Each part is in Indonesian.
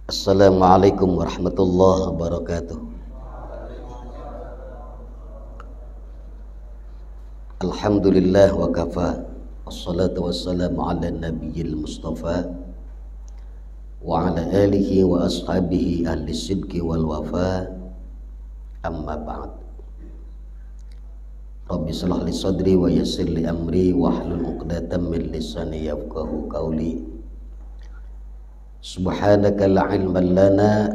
Assalamualaikum warahmatullahi wabarakatuh. Alhamdulillah wa kafa. Wassalatu wassalamu ala nabiyil mustafa wa ala alihi wa ashabihi ahli sidqi wal wafa. Amma ba'd. Rabbi shrah li sadri wa yassir li amri wahlul 'uqdatam min lisani yafqahu qawli. Subhanaka la ilma lana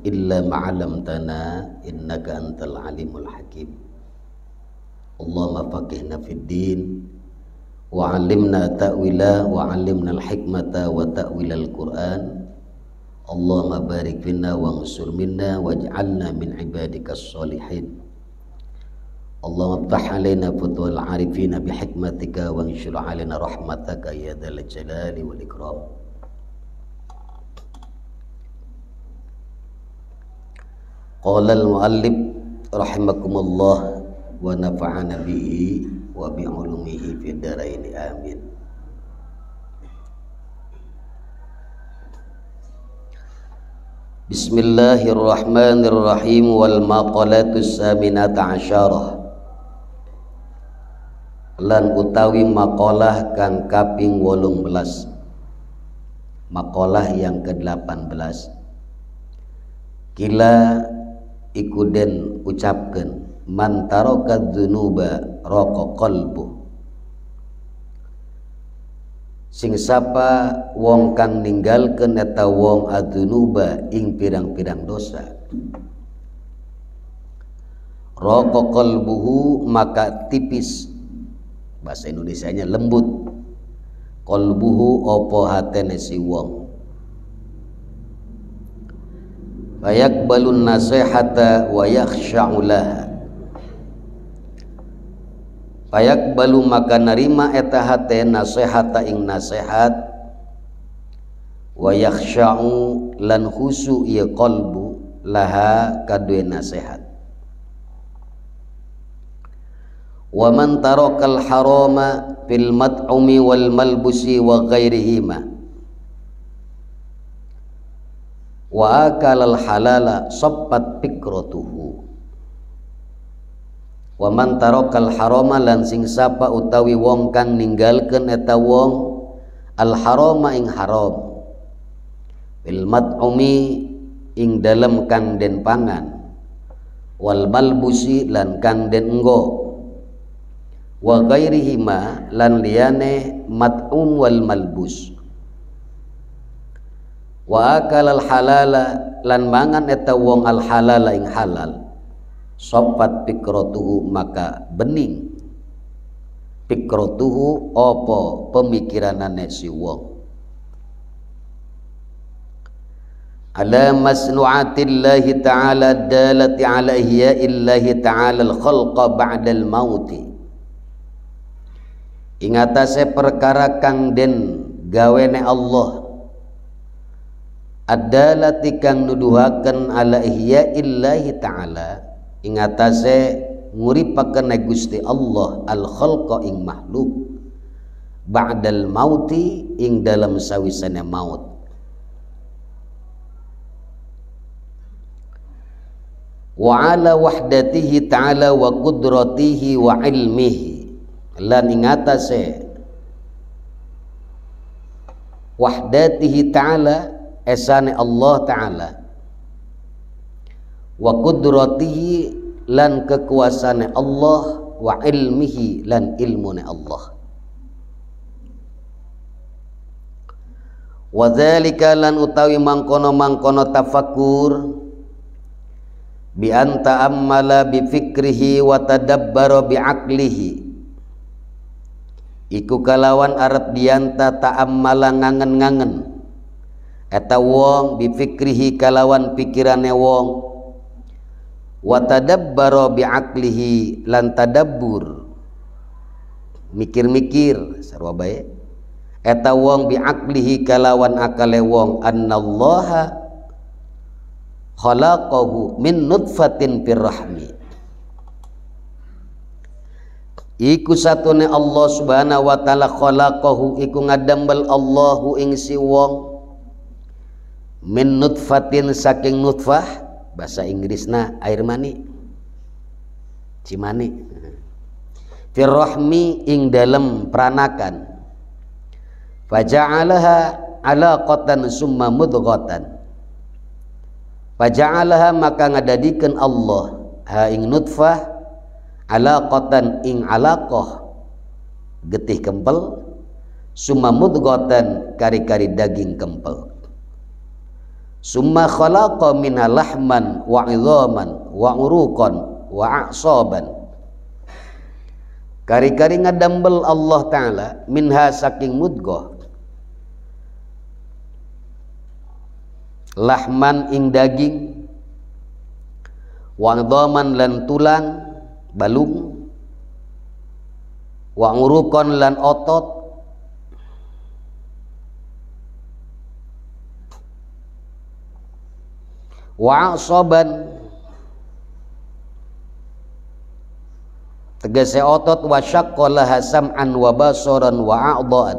illa ma 'allamtana innaka antal alimul hakim. Allahumma faqihna fid din wa 'allimna ta'wila wa 'allimna al-hikmata wa ta'wilal Qur'an. Allahumma barik finna wa ansur minna waj'alna min ibadikas sholihin. Allahumma iftah 'alaina futuhal 'arifina bi hikmatika wa anshur 'alaina rahmataka ya dzal jalali wal ikram. Qala al-muallif rahimakumullah wa nafa'ana bihi wa bi ulumihi fid dharain amin. Bismillahirrahmanirrahim. Wal maqalatus saminata asyarah, lan utawi maqalah kang kaping 18, maqalah yang ke-18. Kila ikuden ucapkan man taraka dzunuba raqa qalbu, sing sapa wong kang ninggalkeun eta wong adzunuba ing pirang-pirang dosa, raqa qalbuhu maka tipis, bahasa Indonesianya lembut, qalbuhu opo hatene si wong, fayaqbalun nasihata wa yakhsha'u laha, fayaqbalu maka narima eta hate nasihata ing nasihat, wa yakhsha'u lan khusu ieu qalbu laha kadue nasihat. Wa man tarakal harama fil mat'umi wal malbusi wa ghairihima wa akalal halala sabbat fikratuhu. Wa man tarakal harama lan sing sapa utawi wong kang ninggalkeun eta wong al harama ing haram, fil mat'umi ing dalem kang den pangan, wal malbusi lan kang den enggo, wa ghairihima lan liyane mat'um wal malbus, wa akalal halala lan mangan eta wong al halala ing halal, sopat fikratuhu maka bening fikratuhu opo pemikiranane si wong, ala masnu'atillahi ta'ala dalati ala ihya'illahi ta'ala al-khalqa ba'dal mauti, ing atase perkara kang den gawene Allah, adalati kang nuduhaken ala ihya'illahi ta'ala ing atase nguripaken Gusti Allah al khalqa ing makhluk, ba'dal mauti ing dalam sawisane maut, wa ala wahdatihi ta'ala wa qudratihi wa ilmihi lan ing atase wahdatihi ta'ala esane Allah ta'ala, wa qudratihi lan kekuasaane Allah, wa ilmihi lan ilmune Allah, wa dzalika lan utawi mangkono-mangkono tafakkur, bi anta ammala bi fikrihi wa tadabbara bi aqlihi, iku kalawan arep dianta ta'ammala ngangen-ngangen eta wong bi fikrihi kalawan pikirane wong, wa tadabbara bi aqlihi lan tadabbur mikir-mikir sarua bae eta wong bi aqlihi kalawan akale wong, annallaha khalaqahu min nutfatin fir rahmi, iku satune Allah subhanahu wa ta'ala khalaqahu iku ngadambel Allahu ing si wong min nutfatin saking nutfah, bahasa Inggrisna air mani, cimani, fir rahmi ing dalem peranakan, faja'alaha alaqatan summa mudghatan, faja'alaha maka ngadadikeun Allah ha ing nutfah alaqatan ing alaqah getih kempel, summa mudghatan kari-kari daging kempel, summa khalaqa minha lahman wa 'idhaman wa uruqan wa a'saban, kari-kari ngadambel Allah Ta'ala minha saking mudghah lahman ing daging, wa 'idhaman lan tulang balung, wa uruqan lan otot, wa a'saban tegese otot, wa syaqqalaha sam'an wa basaran wa a'dha'an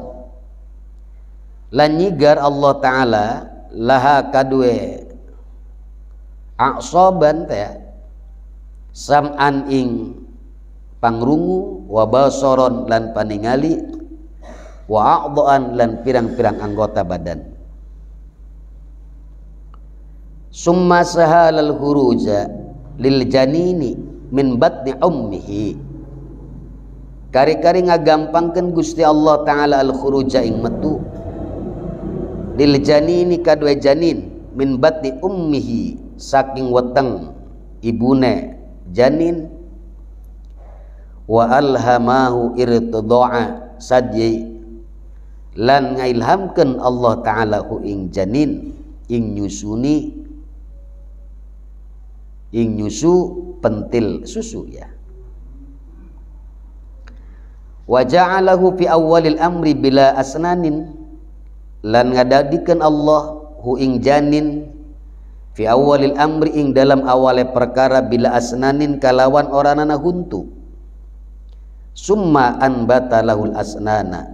lan nyigar Allah Ta'ala laha kadue a'saban teh sam'an ing pangrungu, wa basaran lan paningali, wa a'dha'an lan pirang-pirang anggota badan. Summa sahalal huruja lil janini min batni ummihi, kari-kari ngagampangkeun Gusti Allah Ta'ala al khuruja ing metu lil janini kadue janin min batni ummihi saking weteng ibune janin, wa alhamahu irtidha'a sadyi lan ngailhamkeun Allah Ta'ala hu ing janin ing nyusu pentil susu ya. Wa ja'alahu fi awwalil amri bila asnanin lan ngadadikeun Allah hu ing janin fi awwalil amri ing dalam awale perkara bila asnanin kalawan oranana huntu, summa anbata lahul asnana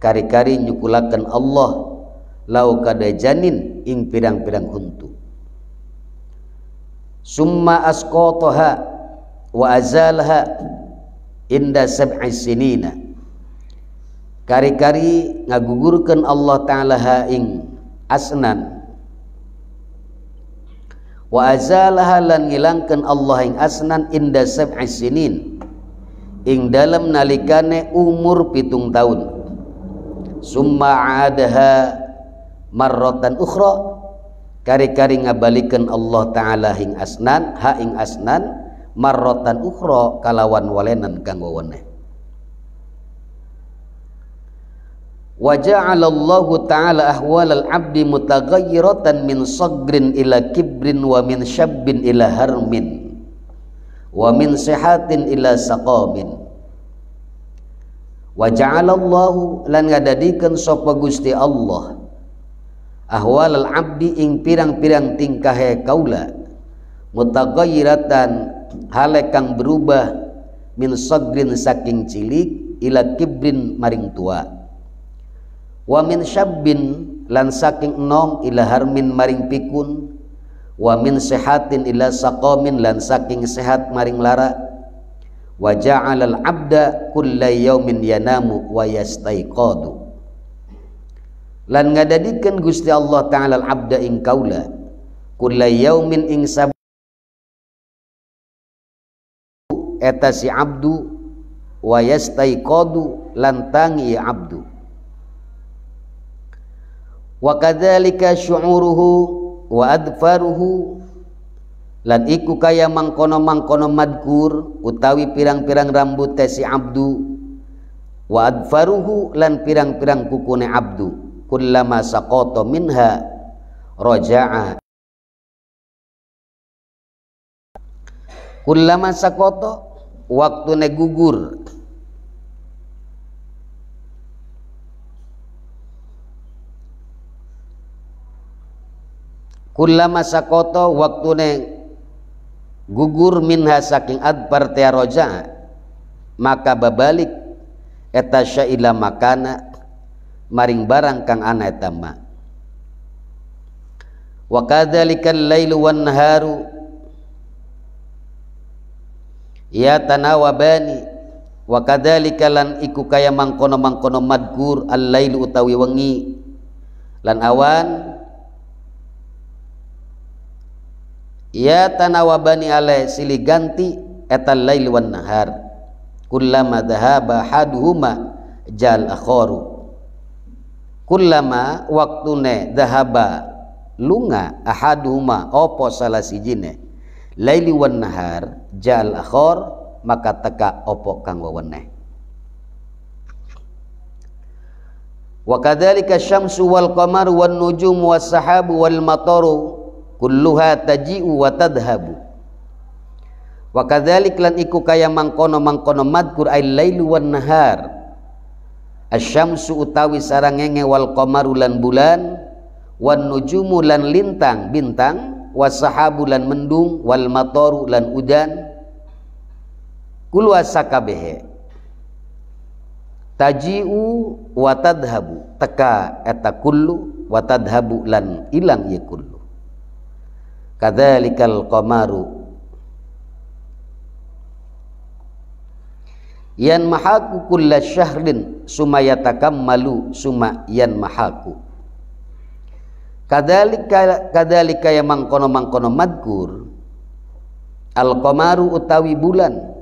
kari-kari nyukulaken Allah lau kada janin ing pirang-pirang huntu, summa asqataha wa azalaha inda sab'i sinina, kari-kari ngagugurkeun Allah Ta'ala ha ing asnan, wa azalaha lan ngilangkeun Allah ing asnan inda sab'i sinin ing dalam nalikane umur 7 tahun, summa adaha marratan ukhra kari-kari ngabalikeun Allah Ta'ala ing asnan ha ing asnan marratan ukhra kalawan walenan kang weweneh. Wa ja'ala Allah Ta'ala ahwalal abdi mutaghayyiratan min sagrin ila kibrin wa min syabbin ila harmin wa min sihatin ila saqamin. Wa ja'alallahu lan ngadadikeun sapa Gusti Allah ahwalal abdi ing pirang-pirang tingkahe kaula mutaghayyiratan hale kang berubah min sagrin saking cilik ila kibrin maring tua, wa min syabbin lan saking enom ila harmin maring pikun, wa min sehatin ila saqamin lan saking sehat maring lara, wa ja'alal abda kulla yaumin yanamu wa yastaiqadu lan ngadadikeun Gusti Allah Ta'ala al abda ing kaula kulla yaumin ing sab eta si abdu wa yastaiqadu lan tangi abdu, wa kadzalika syu'uruhu wa adfaruhu lan iku kaya mangkono-mangkono madkur utawi pirang-pirang rambut si abdu, wa adfaruhu lan pirang-pirang kukune abdu, kullama saqata minha raja'a, kullama saqata waktune gugur kullama saqata waktune gugur minha saking adbar te raja, maka babalik eta syaila makana maring barang kang ana eta ma, Wa kadzalikal lailu wan naharu ya tanawabani. Wa kadzalika lan iku kaya mangkono-mangkono madkur al-lailu utawi wengi lan awan ya tanawabani alai silih ganti etal lail wan nahar kullama dhahaba haduhuma jal akharu. Kullama waktune dhahaba lunga ahaduhuma opo salah sijine laili wan nahar jal akhar maka teka opo kang weweneh. Wa kadzalika syamsu wal qamaru wan nujumu was sahabu wal mataru kulluha taji'u wa tadhhabu. Wa kadzalik lan iku kaya mangkono-mangkono madkur ay lailu wan nahar. Asyamsu utawi sarangenge wal qamaru lan bulan wan nujumu lan lintang bintang was sahabu lan mendung wal mataru lan udan kullu asakabehe taji'u wa tadhabu teka eta kullu wa tadhabu lan ilang ye kullu. Kadzalikal qamaru yan mahaku kulla syahrin summa yatakammalu summa yan mahaku. Kadzalika ya mangkono-mangkono madkur al qamaru utawi bulan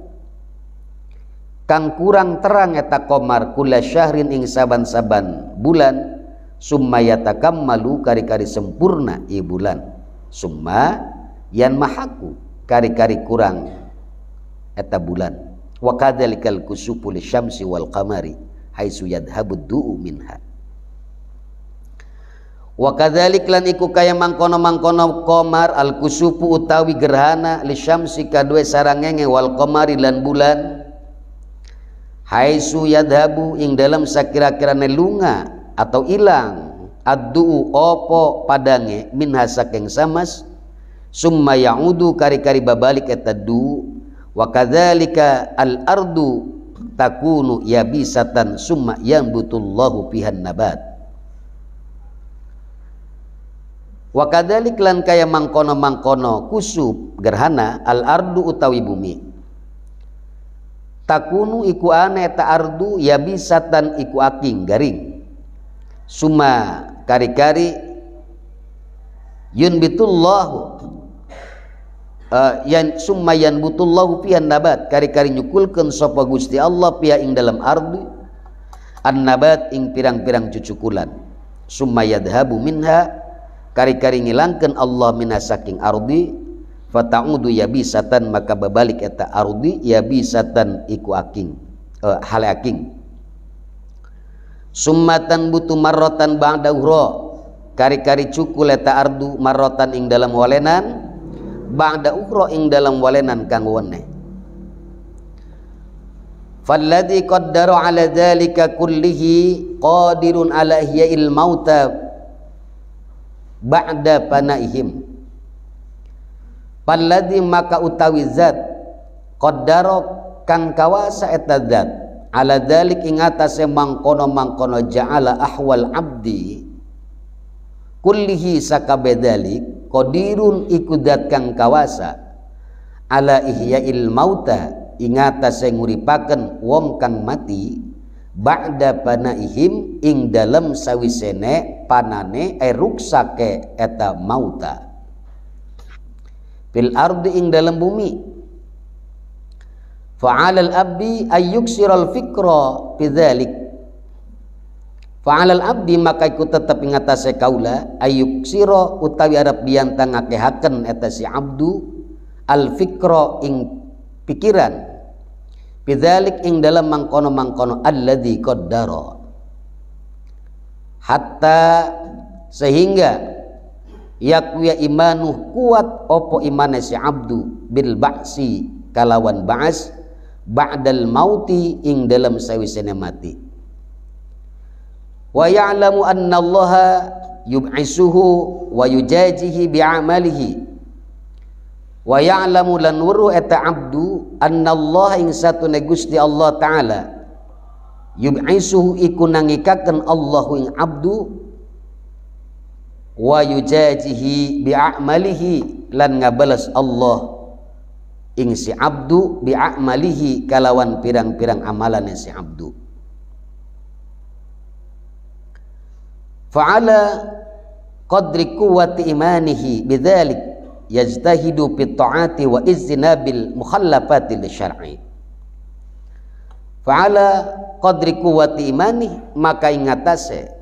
kang kurang terang eta qamar kulla syahrin ing saban-saban bulan summa yatakammalu kari-kari sempurna i bulan summa yan mahaku kari-kari kurang eta bulan. Wa kadzalikal kusufu lisyamsi wal qamari haitsu yadhabud du'u minha. Wa kadzalik lan iku kaya mangkono-mangkono qamar al kusufu utawi gerhana lisyamsi kadue sarangenge wal qamari lan bulan haitsu yadhabu ing dalam sakira-kirane lunga atau ilang addu'u opo padange minha saking samas summa ya'udu kari-kari babalik eta du. Wa kadzalika al ardu takunu yabisatan summa yanbutullahu fihan nabat. Wa kadzalik lan kaya mangkono-mangkono kusuf gerhana al ardu utawi bumi takunu iku ane ta ardu yabisatan iku aking garing summa kari-kari yunbitullahu summa yanbutullahu fihan nabat kari-kari nyukulkeun sapa Gusti Allah piya ing dalam ardu an nabat ing pirang-pirang cucukulan summa yadhabu minha kari-kari ngilangkeun Allah minha saking ardi fata'udu yabisatan maka babalik eta ardi yabisatan iku aking hale aking summatan butu marrotan ba'da uhra kari-kari cukul eta ardu marrotan ing dalam walenan ba'da ukhra ing dalam walenan kang weneh. Falladzi qaddara ala dzalika kullihi qadirun ala ihya'il mauta ba'da panaihim. Falladzi maka utawi zat qaddara kang kawasa eta zat ala dzalik ing atase mangkono-mangkono ja'ala ahwal abdi kullihi sakabedalik qadirun iku zat kang kawasa ala ihya'il mauta ing atase nguripaken wong kang mati ba'da panaihim ing dalem sawisene panane ruksake eta mauta fil ardi ing dalem bumi fa'alal abdi ayyuksiral fikra bidzalik fa'alal abdi maka iku tetep ing atase kaula ayyuksira utawi arep biantangakehaken eta si abdu al fikra ing pikiran bidzalik ing dalam mangkono-mangkono alladzi qaddara hatta sehingga yakwiya imanuh kuat opo imane si abdu bil ba'si kalawan ba'as ba'dal mauti ing dalam sawisene mati wa ya'lamu anna allaha yub'isuhu wa yujajihi bi'amalihi wa ya'lamu lan wuru eta abdu anna allah ing satune Gusti Allah taala yub'isuhu iku nangikaken Allahu ing abdu wa yujajihi bi'amalihi lan ngabalas Allah ing si abdu bi'amalihi kalawan pirang-pirang amalan si abdu. Fa'ala qadri quwwati imanihi bidzalik yajtahidu fit ta'ati wa izdinabil mukhallafati lisyar'i. Fa'ala qadri quwwati imani, maka ingatase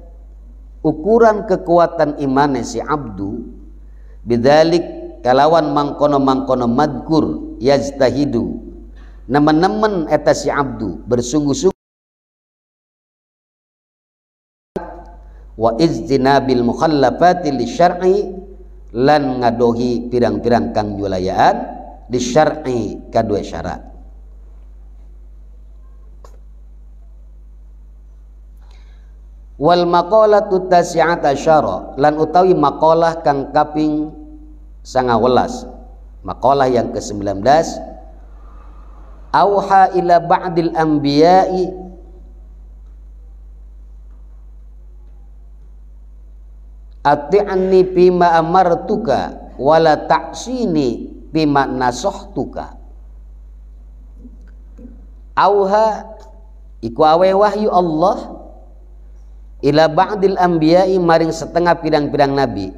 ukuran kekuatan imane si abdu bidzalik kalawan mangkono-mangkono madkur yajtahidu nemen-nemen eta si abdu bersungguh-sungguh wa izdinabil mukhallafati lisyar'i lan ngadohi pirang-pirang kang nyulayaan lisyar'i kadue syarat. Wal maqalatu tasi'ata asyara, lan utawi maqalah kang kaping 19, maqalah yang ke-19, auha ila ba'dil anbiya'i ati'ni bima amartuka wala ta'sini bima nasahtuka. Auha iku awe wahyu Allah ila ba'dil anbiya'i maring setengah pirang-pirang nabi,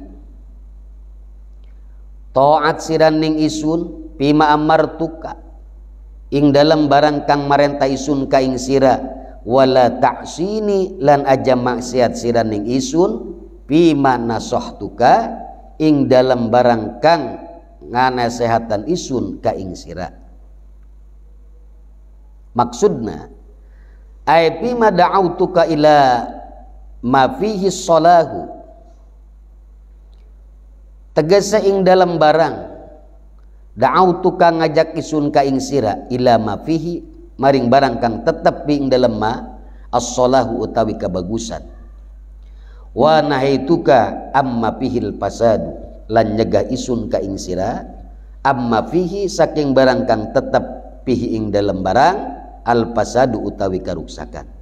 taat siraning isun bima amartuka ing dalam barang kang marentah isun ka ing sira, wala ta'sini lan aja maksiat siraning isun bima nasahtuka ing dalam barang kang nganasehatan isun ka ing sira. Maksudna ay bima da'autuka ila ma fihi salahu, tegese ing dalam barang da'autuka ngajak isun ka ing sira ila ma fihi maring barang kang tetep ing dalam ma as-salahu utawi kabagusan, wa nahaituka amma fihil fasadu lan nyegah isun ka ing sira amma fihi saking barang kang tetep pihi ing dalam barang al fasadu utawi karuksakan.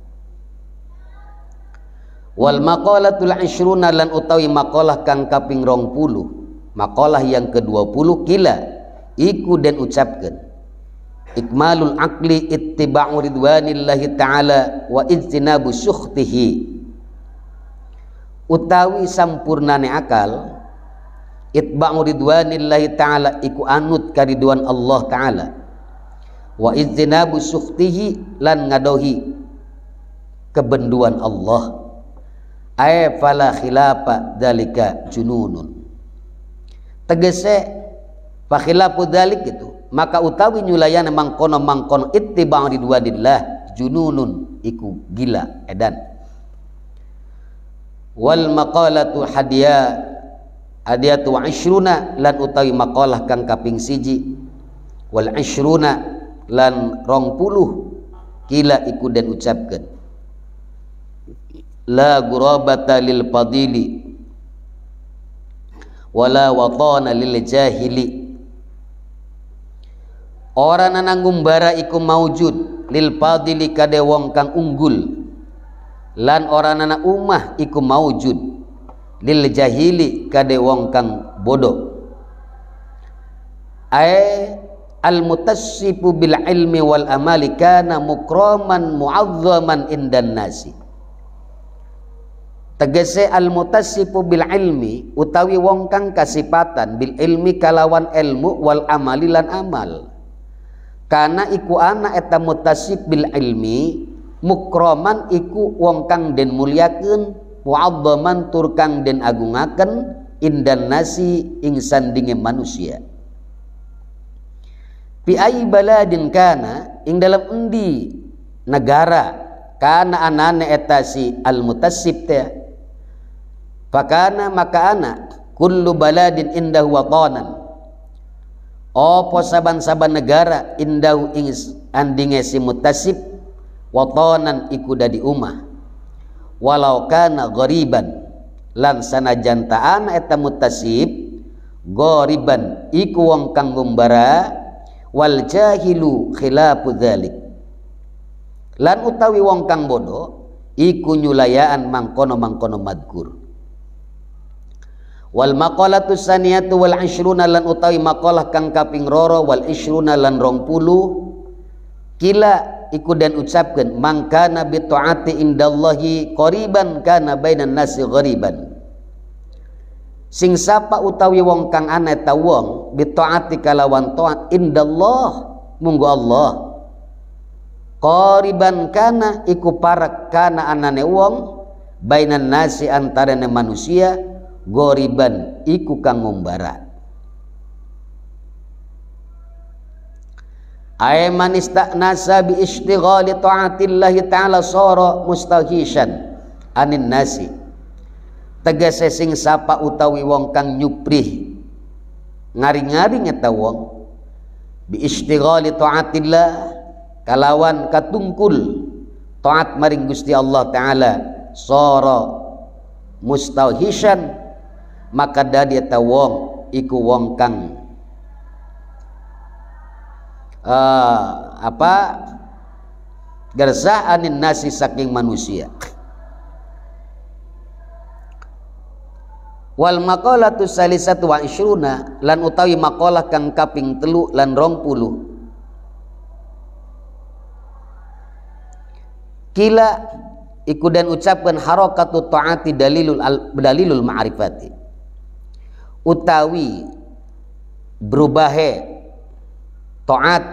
Wal maqalatul 20 lan utawi maqalah kang kaping 20, maqalah yang ke-20 kila iku den ucapkeun ikmalul aqli ittiba'u ridwanillahi ta'ala wa ijtinabu sukhtihi, utawi sampurnane akal itba'u ridwanillahi ta'ala iku anut karidwan Allah ta'ala wa ijtinabu sukhtihi lan ngadohi kebenduan Allah, ay fala khilafa dalika jununun, tegese fa khilafu dalik itu maka utawi nyulayana mangkono-mangkono ittiba'u ridwanillah jununun iku gila edan. Wal maqalatu hadiyatu 20 lan utawi maqalah kang kaping 1 wal 20 lan 20 kila iku den ucapkeun la ghurabata lil fadili wala watana lil jahili, ora nananggumbara iku maujud lil fadili kade wong kang unggul lan ora nana umah iku maujud lil jahili kade wong kang bodoh. Ay al mutassifu bil ilmi wal amali kana mukraman mu'azzaman indan nasi, tegese al mutassifu bil ilmi utawi wong kang kasipatan bil ilmi kalawan ilmu wal amali lan amal, kana iku ana eta mutassif bil ilmi mukroman iku wong kang den mulyakeun mu'adzaman tur kang den agungaken indan nasi ing sandinge manusia. Fi ai baladin kana ing dalam endi negara kana anane eta si al mutassib teh, fakana maka ana kullu baladin indahu watanan, opo saban-saban negara indahu ing andinge si mutassib watanan iku dadi umah, walau kana ghariban lan sanajan ta'ana eta mutassib ghariban iku wong kang ngumbara, wal jahilu khilafu dzalik lan utawi wong kang bodoh iku nyulayaan mangkono-mangkono madkur. Wal maqalatu saniyatu wal 20 lan utawi maqalah kang kaping roro wal 20 lan 20 kila iku dan ucapkeun mangkana bi taati indallahi qariban kana bainan nasi ghariban. Sing sapa utawi wong kang ana ta wong bi taati kalawan taat indallah munggu Allah qariban kana iku parak kana anane wong bainan nasi antarane manusia ghariban iku kang ngumbara. Ay man istanasa bi istighali taatillahi ta'ala sara mustahishan anin nasi. Tegese sing sapa utawi wong kang nyuprih ngari-ngari eta wong bi istighali taatillah kalawan katungkul taat maring Gusti Allah taala sara mustahishan maka dadi eta wong iku wong kang gersah anin nasi saking manusia. Wal maqalatu salisatu wa 20 lan utawi maqalah kang kaping 3 lan 20 kila iku dan ucapkan harakatu taati dalilul ma'rifati utawi berubahe taat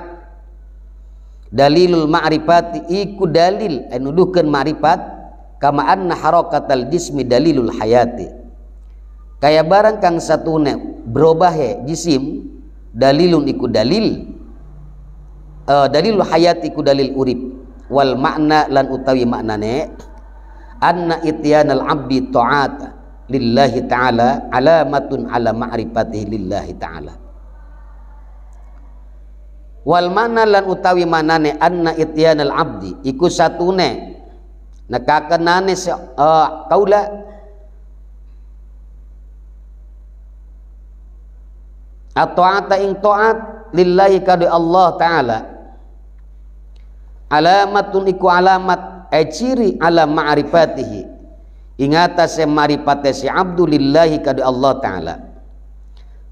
dalilul ma'rifati iku dalil nuduhkeun ma'rifat kama anna harakatal jismi dalilul hayati kaya barang kang satune berobahe jisim dalilun iku dalil dalilul hayati iku dalil urip wal makna lan utawi maknane anna ityanal abdi ta'ata lillahi ta'ala alamatun ala ma'rifatihi lillahi ta'ala. Wal makna lan utawi manane anna ityanal abdi iku satune nakakenane kaula at-ta'ata ing ta'at lillahi kadu Allah ta'ala alamatun iku alamat ciri ala ma'rifatihi ing atase ma'rifate si abdu lillahi kadu Allah ta'ala.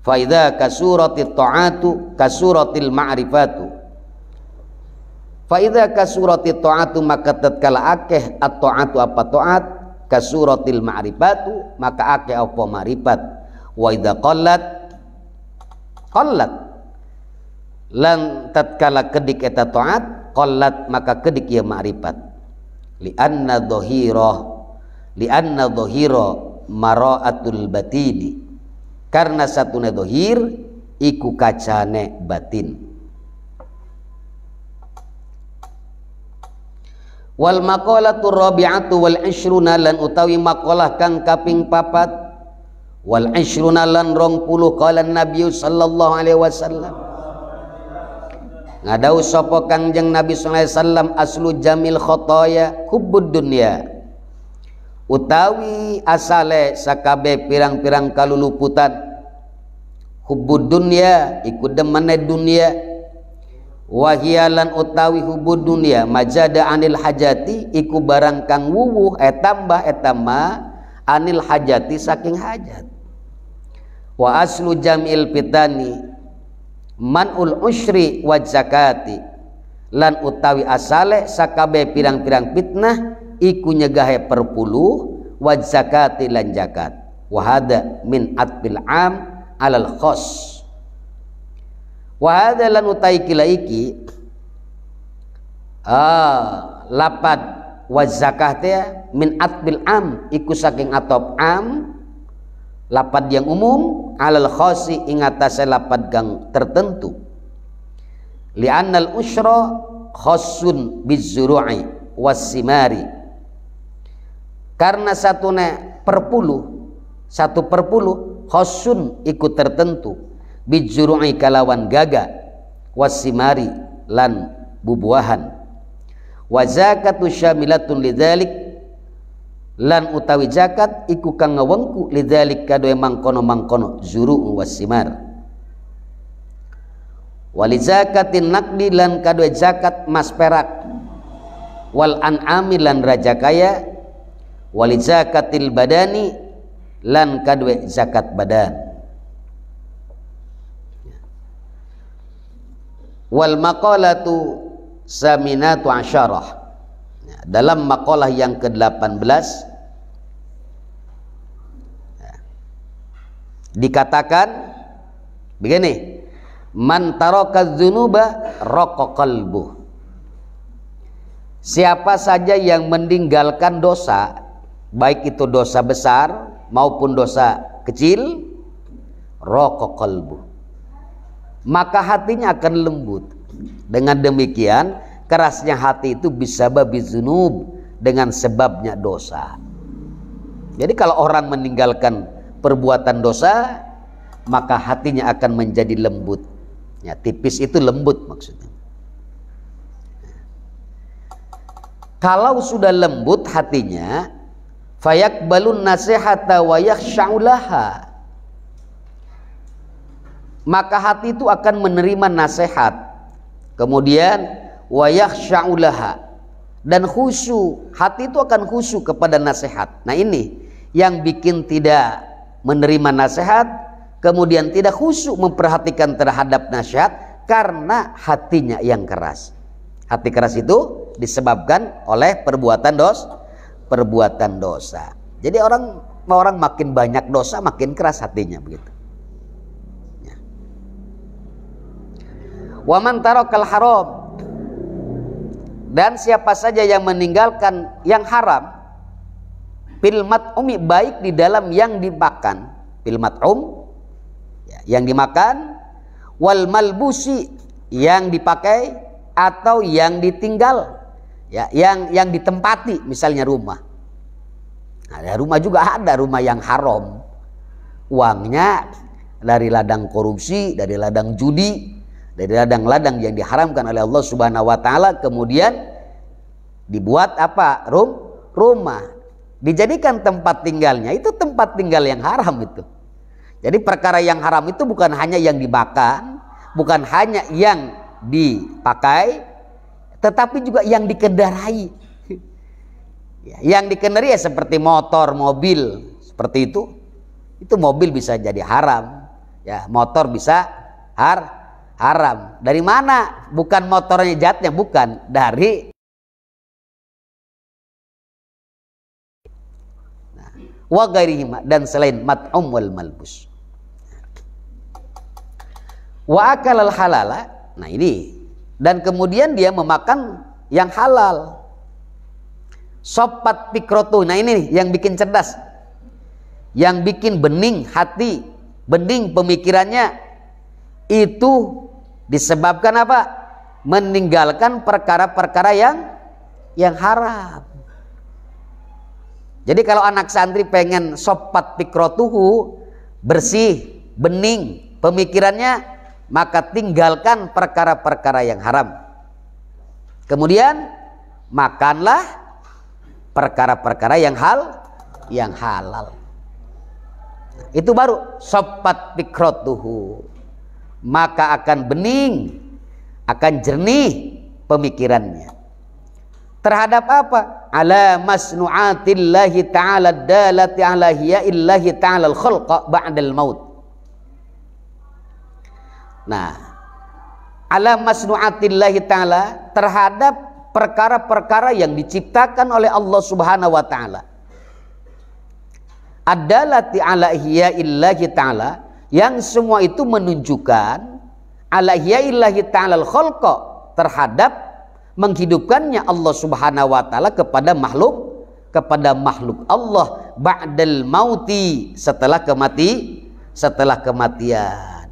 Fa idza kasuratit ta'atu kasuratil ma'rifatu fa idza kasuratit ta'atu maka tatkala akeh at-ta'atu apa ta'at kasuratil ma'rifatu maka akeh apa ma'rifat. Wa idza qallat lan tatkala kedik eta ta'at qallat maka kedik ya ma'rifat li'anna dhahira mara'atul batini karena satune dhahir iku kacane batin. Wal maqalatu rabi'atu wal 20 lan utawi maqalah kang kaping 4 wal 20 lan 20 qala Nabi sallallahu alaihi wasallam ngadau sapa Kangjeng Nabi sallallahu alaihi wasallam aslu jamil khotoya hubbud dunya utawi asale sakabe pirang-pirang kaluluputan hubbud dunya iku demene dunya wahiyalan utawi hubbud dunya majada anil hajati iku barang kang wuwuh tambah etama anil hajati saking hajat. Wa aslu jamil pitani manul usyri wa zakati lan utawi asale sakabe pirang-pirang fitnah iku nyegahe perpuluh wa zakati lan zakat wa hada min atbil am alal khos wa hada lan utai kila iki lapad wa zakat ya min atbil am iku saking atop am lapad yang umum alal khosi ingatase lapad gang tertentu li'annal usyra khossun bizzuru'i wassimari karena satune satu perpuluh khossun ikut tertentu bizzuru'i kalawan gaga wassimari lan bubuahan wa zakatu syamilatun lidzalik lan utawi zakat iku kang ngawengku lidzalik kadoe mangkono-mangkono zuru wassimar wali zakatin naqdi lan kadoe zakat mas perak wal an'ami lan raja kaya wali zakatil badani lan kadwe zakat badan. Wal maqalatu saminatu asyarah. Dalam maqalah yang ke-18 dikatakan begini, man taraka dzunuba raqa qalbuh. Siapa saja yang meninggalkan dosa, baik itu dosa besar maupun dosa kecil, raqa qalbuh, maka hatinya akan lembut. Dengan demikian kerasnya hati itu bisa babizunub, dengan sebabnya dosa. Jadi kalau orang meninggalkan perbuatan dosa, maka hatinya akan menjadi lembut. Ya, tipis itu lembut maksudnya. Kalau sudah lembut hatinya, fayaqbalun nasihata wa yakhsha'ulaha, maka hati itu akan menerima nasihat, kemudian wa yakhsha'ulaha, dan khusyuk. Hati itu akan khusyuk kepada nasihat. Nah ini yang bikin tidak menerima nasihat, kemudian tidak khusyuk memperhatikan terhadap nasihat, karena hatinya yang keras. Hati keras itu disebabkan oleh perbuatan dosa. Jadi orang makin banyak dosa makin keras hatinya begitu. Ya. Wa man tarakal haram, dan siapa saja yang meninggalkan yang haram, fil mat'umi, baik di dalam yang dimakan, fil mat'um ya, yang dimakan, wal malbusi, yang dipakai atau yang ditinggal ya, yang ditempati, misalnya rumah. Nah, rumah juga ada rumah yang haram, uangnya dari ladang korupsi, dari ladang judi, dari ladang-ladang yang diharamkan oleh Allah Subhanahu wa taala, kemudian dibuat apa? Rumah. Dijadikan tempat tinggalnya, itu tempat tinggal yang haram itu. Jadi perkara yang haram itu bukan hanya yang dimakan, bukan hanya yang dipakai, tetapi juga yang dikendarai. Ya, yang dikendarai ya seperti motor, mobil, seperti itu. Itu mobil bisa jadi haram, ya, motor bisa haram. Dari mana? Bukan motornya jatnya, bukan, dari wa ghairihima, dan selain mat'um wal malbus. Wa akalal halala, nah ini, dan kemudian dia memakan yang halal. Sopat pikrotu, nah ini yang bikin cerdas, yang bikin bening hati, bening pemikirannya, itu disebabkan apa? Meninggalkan perkara-perkara yang haram. Jadi kalau anak santri pengen sopat pikrotuhu, bersih, bening pemikirannya, maka tinggalkan perkara-perkara yang haram. Kemudian makanlah perkara-perkara yang halal. Itu baru sopat pikrotuhu, maka akan bening, akan jernih pemikirannya. Terhadap apa? Ala masnu'atillahi ta'ala dalati ala hiya'illahi ta'ala al-khulqa ba'dal maut. Nah, ala masnu'atillahi ta'ala, terhadap perkara-perkara yang diciptakan oleh Allah Subhanahu wa taala. Adalati ala ihya'illahi ta'ala, yang semua itu menunjukkan ala ihya'illahi ta'ala al-khalqa, terhadap menghidupkannya Allah Subhanahu wa taala kepada makhluk Allah, ba'dal mauti, setelah kematian.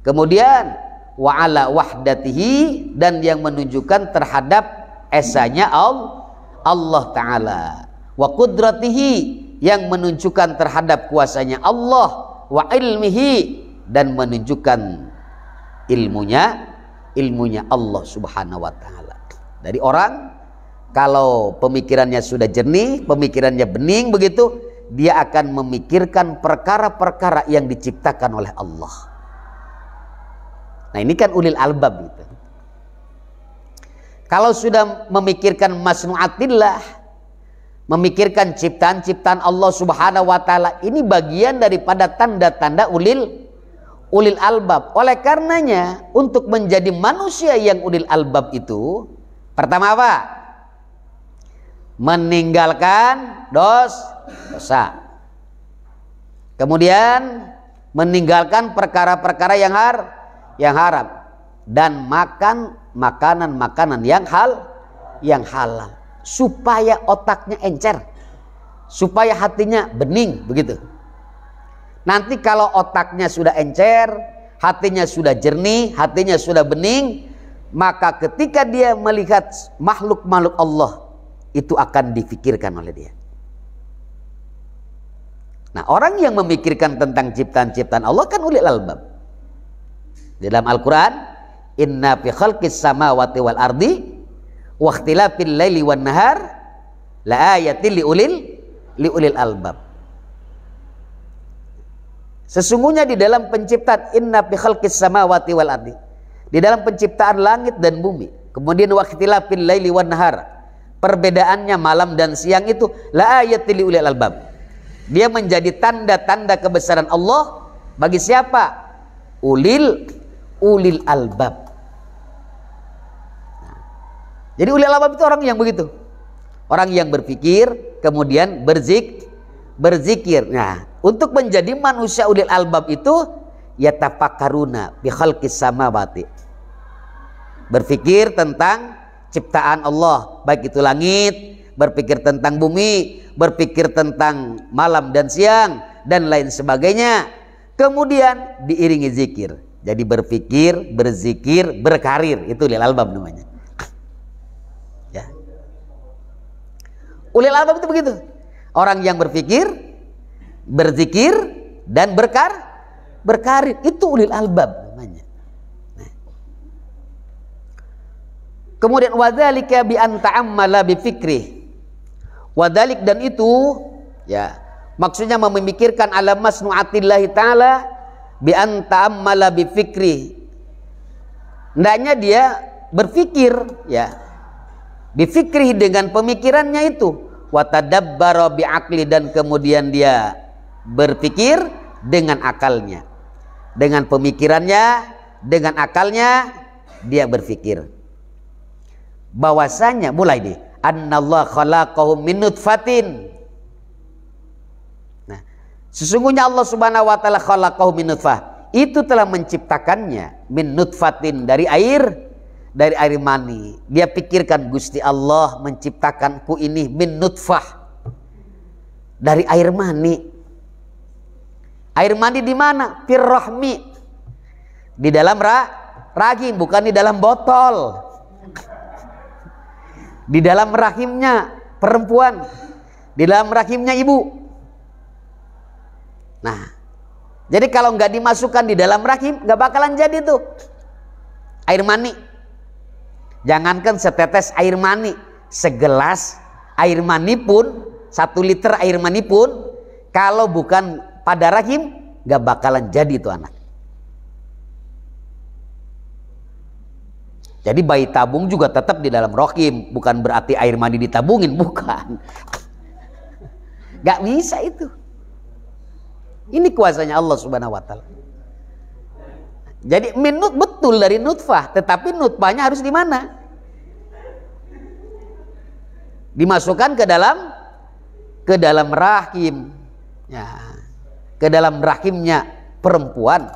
Kemudian wa ala wahdatihi, dan yang menunjukkan terhadap esanya Allah Ta'ala, wa qudratihi, yang menunjukkan terhadap kuasanya Allah, wa ilmihi, dan menunjukkan ilmunya Allah Subhanahu wa Ta'ala. Dari orang kalau pemikirannya sudah jernih, pemikirannya bening begitu, dia akan memikirkan perkara-perkara yang diciptakan oleh Allah. Nah ini kan ulil albab gitu. Kalau sudah memikirkan masnu'atillah, memikirkan ciptaan-ciptaan Allah Subhanahu wa taala. Ini bagian daripada tanda-tanda ulil albab. Oleh karenanya, untuk menjadi manusia yang ulil albab itu, pertama apa? Meninggalkan dosa. Kemudian meninggalkan perkara-perkara yang haram dan makan makanan-makanan yang halal, supaya otaknya encer, supaya hatinya bening, begitu. Nanti kalau otaknya sudah encer, hatinya sudah jernih, hatinya sudah bening, maka ketika dia melihat makhluk-makhluk Allah, itu akan difikirkan oleh dia. Nah, orang yang memikirkan tentang ciptaan-ciptaan Allah kan ulil albab. Di dalam Al-Quran, inna fi khalqis samawati wal ardi wa ikhtilafil laili wan nahar la ayatin li ulil albab. Sesungguhnya di dalam penciptaan, inna fi khalqis samawati wal ardi, di dalam penciptaan langit dan bumi, kemudian wa ikhtilafil laili wan nahar, perbedaannya malam dan siang itu, la ayatin li ulil albab. Dia menjadi tanda-tanda kebesaran Allah bagi siapa? Ulil albab. Nah, jadi ulil albab itu orang yang begitu, orang yang berpikir kemudian berzikir. Nah, untuk menjadi manusia ulil albab itu yatafakkaruna bi khalqis samawati, berpikir tentang ciptaan Allah, baik itu langit, berpikir tentang bumi, berpikir tentang malam dan siang dan lain sebagainya. Kemudian diiringi zikir. Jadi berpikir, berzikir, berkarir, itu ulil albab namanya. Ya. Ulil albab itu begitu. Orang yang berpikir, berzikir dan berkarir, itu ulil albab namanya. Nah. Kemudian wadzalika bi an ta'ammala bi fikri. Wadalik, dan itu ya maksudnya memikirkan ala masnu'atillahi ta'ala bi an ta'ammala bi fikri. Hendaknya dia berpikir ya bi fikri, dengan pemikirannya itu, wa tadabbara bi aqli, dan kemudian dia berpikir dengan akalnya, dengan pemikirannya, dengan akalnya dia berpikir bahwasanya mulai deh annallahu khalaqahum min nutfatin. Nah, sesungguhnya Allah Subhanahu wa taala khalaqahum min nutfah, itu telah menciptakannya min nutfatin, dari air mani. Dia pikirkan, Gusti Allah menciptakanku ini min nutfah, dari air mani. Air mani di mana? Fir rahmi, di dalam rahim, bukan di dalam botol. Di dalam rahimnya perempuan, di dalam rahimnya ibu. Nah, jadi kalau nggak dimasukkan di dalam rahim, nggak bakalan jadi tuh air mani. Jangankan setetes air mani, segelas air mani pun, 1 liter air mani pun, kalau bukan pada rahim, nggak bakalan jadi tuh anak. Jadi bayi tabung juga tetap di dalam rahim, bukan berarti air mani ditabungin, bukan. Gak bisa itu. Ini kuasanya Allah Subhanahu wa taala. Jadi minut betul dari nutfah, tetapi nutfahnya harus di mana? Dimasukkan ke dalam rahim. Ya, ke dalam rahimnya perempuan.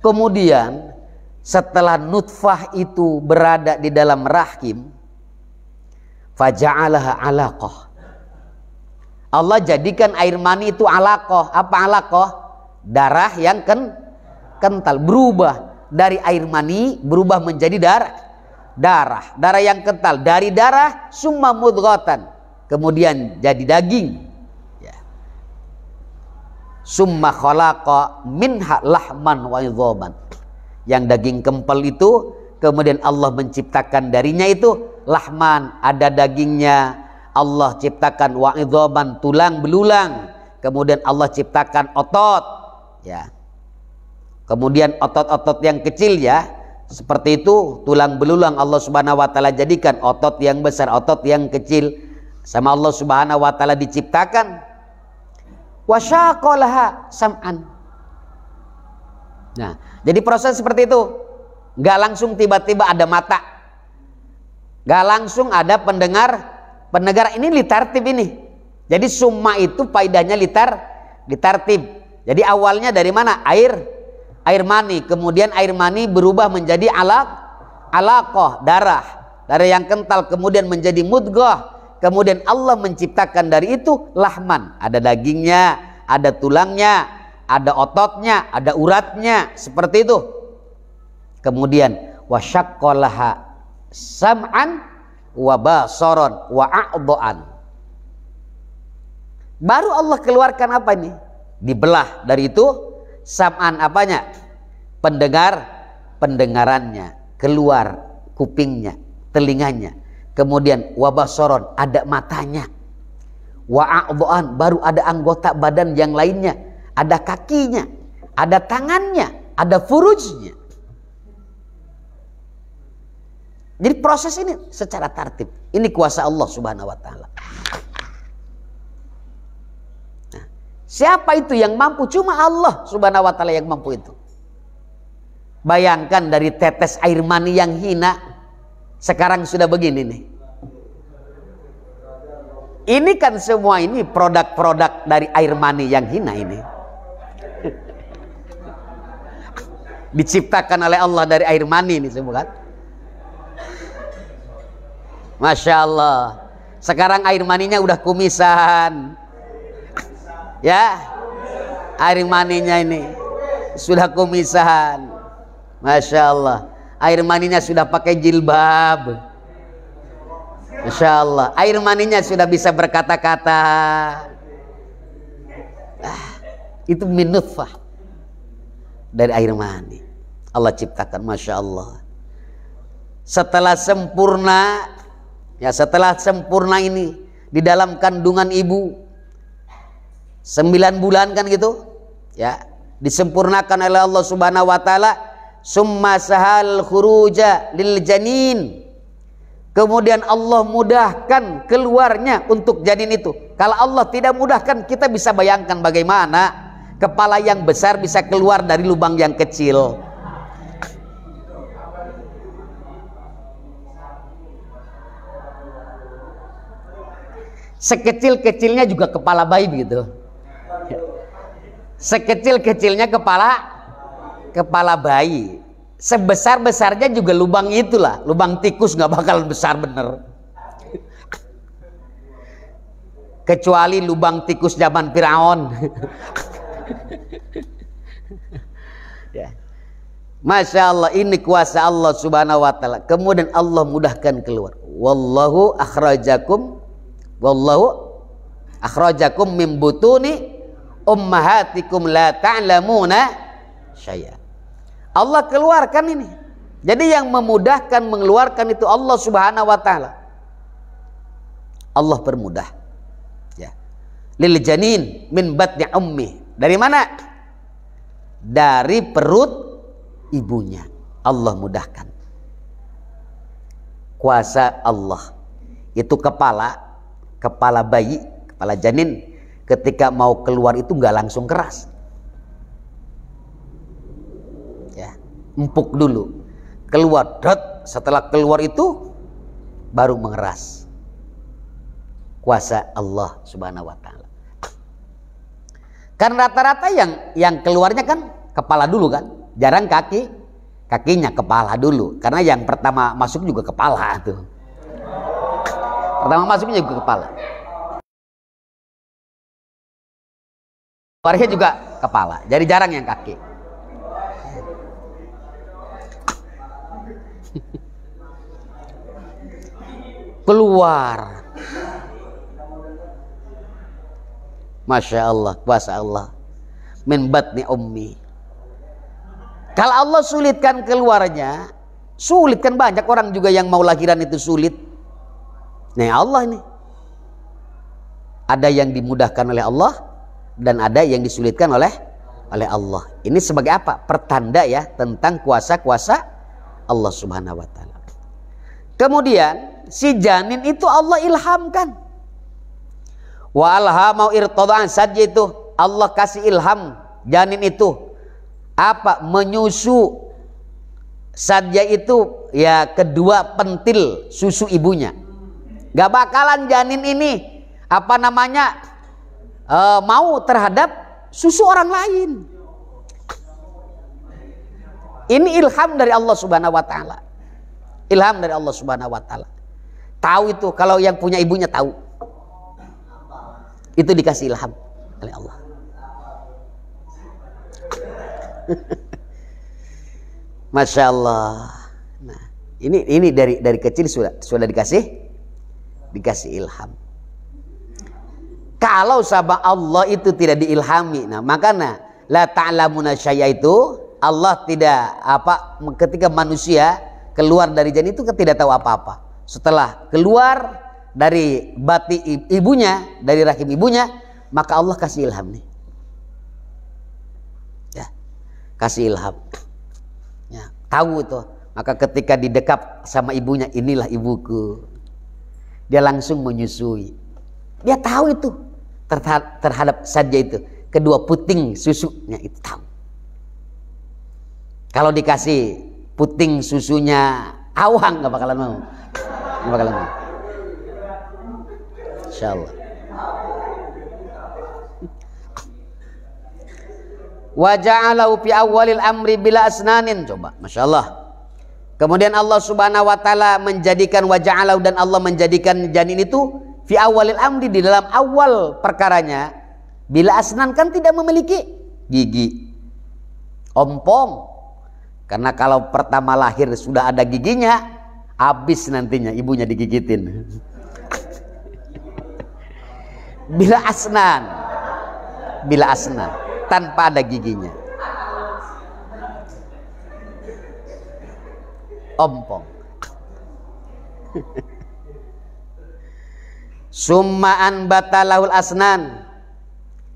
Kemudian setelah nutfah itu berada di dalam rahim, faja'alaha alaqah. Allah jadikan air mani itu alaqah. Apa alaqah? Darah yang kental, berubah dari air mani berubah menjadi darah yang kental. Dari darah summa mudghatan, kemudian jadi daging. Ya. Summa khalaqa minha lahman wa idhaman. Yang daging kempel itu kemudian Allah menciptakan darinya itu lahman, ada dagingnya. Allah ciptakan wa idhaman, tulang belulang. Kemudian Allah ciptakan otot, ya. Kemudian otot-otot yang kecil, ya, seperti itu tulang belulang Allah Subhanahu wa taala jadikan otot yang besar, otot yang kecil. sama Allah Subhanahu wa taala diciptakan. Wa syaqalaha sam'an. Nah, jadi proses seperti itu. Nggak langsung tiba-tiba ada mata, nggak langsung ada pendengar ini litartib ini. Jadi summa itu faedahnya litartib. Jadi awalnya dari mana? Air mani, kemudian air mani berubah menjadi alaqah, darah yang kental, kemudian menjadi mudghah, kemudian Allah menciptakan dari itu lahman, ada dagingnya, ada tulangnya, ada ototnya, ada uratnya, seperti itu. Kemudian wasyaqqalaha sam'an wa basaran wa a'dha'an. Baru Allah keluarkan apa ini? Dibelah dari itu sam'an apanya? Pendengarannya, keluar kupingnya, telinganya. Kemudian wa basaran, ada matanya. Wa a'dha'an, baru ada anggota badan yang lainnya, ada kakinya, ada tangannya, ada furujnya. Jadi proses ini secara tertib. Ini kuasa Allah Subhanahu wa taala. Nah, siapa itu yang mampu? Cuma Allah Subhanahu wa taala yang mampu itu. Bayangkan dari tetes air mani yang hina, sekarang sudah begini nih. Ini kan semua ini produk-produk dari air mani yang hina ini. Diciptakan oleh Allah dari air mani ini semua kan. Masya Allah. Sekarang air maninya udah kumisan. Ya, air maninya ini sudah kumisan. Masya Allah. Air maninya sudah pakai jilbab. Masya Allah. Air maninya sudah bisa berkata-kata. Itu min nutfah, dari air mani Allah ciptakan. Masya Allah. Setelah sempurna, ya, setelah sempurna ini di dalam kandungan ibu 9 bulan kan gitu, ya, disempurnakan oleh Allah Subhanahu wa taala. Summa sahal khuruja lil janin. Kemudian Allah mudahkan keluarnya untuk janin itu. Kalau Allah tidak mudahkan, kita bisa bayangkan bagaimana kepala yang besar bisa keluar dari lubang yang kecil. Sekecil-kecilnya juga kepala bayi begitu. Sekecil-kecilnya kepala bayi. Sebesar-besarnya juga lubang itulah. Lubang tikus nggak bakal besar bener. Kecuali lubang tikus zaman Firaun. Ya. Masya Allah, ini kuasa Allah Subhanahu wa taala. Kemudian Allah mudahkan keluar. Wallahu akhrajakum min butuni ummahatikum la ta'lamuna syai'a. Allah keluarkan ini. Jadi yang memudahkan mengeluarkan itu Allah Subhanahu wa taala. Allah permudah. Ya. Lil janin min batni ummi. Dari mana? Dari perut ibunya. Allah mudahkan. Kuasa Allah. Itu kepala bayi, kepala janin ketika mau keluar itu nggak langsung keras. Ya, empuk dulu. Keluar, setelah keluar itu baru mengeras. Kuasa Allah Subhanahu wa taala. Kan rata-rata yang keluarnya kan kepala dulu kan, jarang kakinya, kepala dulu. Karena yang pertama masuk juga kepala tuh. Pertama masuknya juga kepala. Keluarnya juga kepala. Jadi jarang yang kaki. Keluar. Masya Allah, kuasa Allah. Min batni ummi. Kalau Allah sulitkan keluarnya, sulit kan, banyak orang juga yang mau lahiran itu sulit. Nah Allah ini. Ada yang dimudahkan oleh Allah dan ada yang disulitkan oleh Allah. Ini sebagai apa? Pertanda ya tentang kuasa-kuasa Allah Subhanahu wa taala. Kemudian si janin itu Allah ilhamkan. Wa alhamau irtada'an saja itu Allah kasih ilham janin itu apa? Menyusu saja itu ya kedua pentil susu ibunya. Gak bakalan janin ini apa namanya mau terhadap susu orang lain. Ini ilham dari Allah Subhanahu wa taala. Ilham dari Allah Subhanahu wa taala. Tahu itu, kalau yang punya ibunya tahu. Itu dikasih ilham oleh Allah. Masya Allah. Nah, ini dari kecil sudah dikasih ilham. Kalau sama Allah itu tidak diilhami, nah makanya la ta'lamuna syai'a itu Allah tidak ketika manusia keluar dari janin itu tidak tahu apa-apa. Setelah keluar dari bati ibunya, dari rahim ibunya, maka Allah kasih ilham nih. Ya, kasih ilham. Ya, tahu itu. Maka ketika didekap sama ibunya, inilah ibuku. Dia langsung menyusui. Dia tahu itu terhadap saja itu. Kedua puting susunya itu tahu. Kalau dikasih puting susunya awang nggak bakalan mau. Nggak bakalan mau. Insyaallah. Wa ja'alahu fi awwalil amri bila asnanin. Coba, Masya Allah. Kemudian Allah Subhanahu wa taala menjadikan wa ja'alahu, dan Allah menjadikan janin itu fi awwalil amri, di dalam awal perkaranya, bila asnan, kan tidak memiliki gigi. Ompong. Karena kalau pertama lahir sudah ada giginya, habis nantinya ibunya digigitin. Bila asnan, tanpa ada giginya, ompong. Summaan batalahul asnan,